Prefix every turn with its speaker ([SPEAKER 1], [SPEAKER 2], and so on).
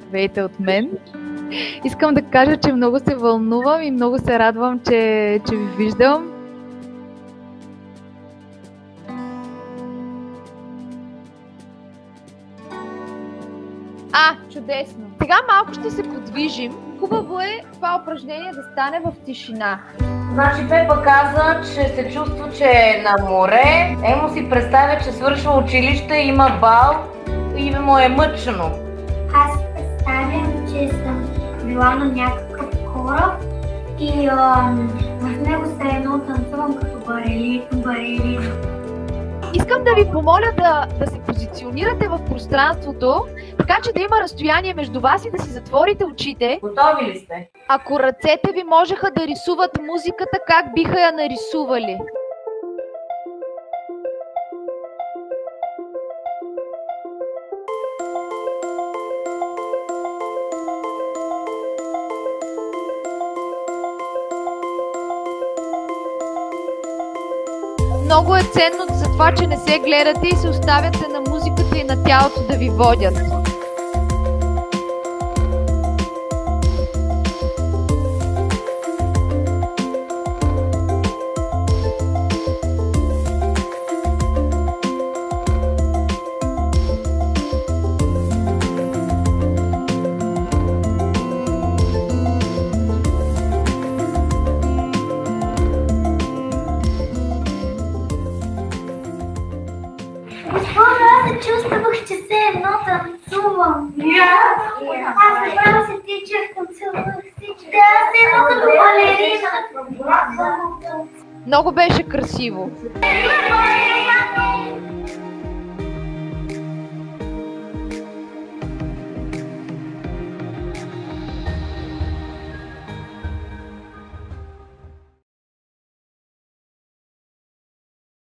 [SPEAKER 1] Здравейте от мен. Искам да кажа, че много се вълнувам и много се радвам, че ви виждам. Чудесно! Сега малко ще се подвижим. Хубаво е това упражнение да стане в тишина.
[SPEAKER 2] Значи Пепа каза, че се чувства, че е на море. Емо си представя, че свършва училище, има бал и му е мъчно.
[SPEAKER 3] Аз представям, че съм била на някакъв кораб и в него се едно танцувам като балерина.
[SPEAKER 1] Искам да ви помоля да се позиционирате в пространството, така че да има разстояние между вас и да си затворите очите.
[SPEAKER 2] Готови ли сте?
[SPEAKER 1] Ако ръцете ви можеха да рисуват музиката, как биха я нарисували? Много е ценно за това, че не се гледате и се оставяте на музиката и на тялото да ви водят.
[SPEAKER 3] Аз се чувствах, че все едно танцувам. Аз направо се тичах, танцувах всички. Да, все едно като балерина.
[SPEAKER 1] Много беше красиво.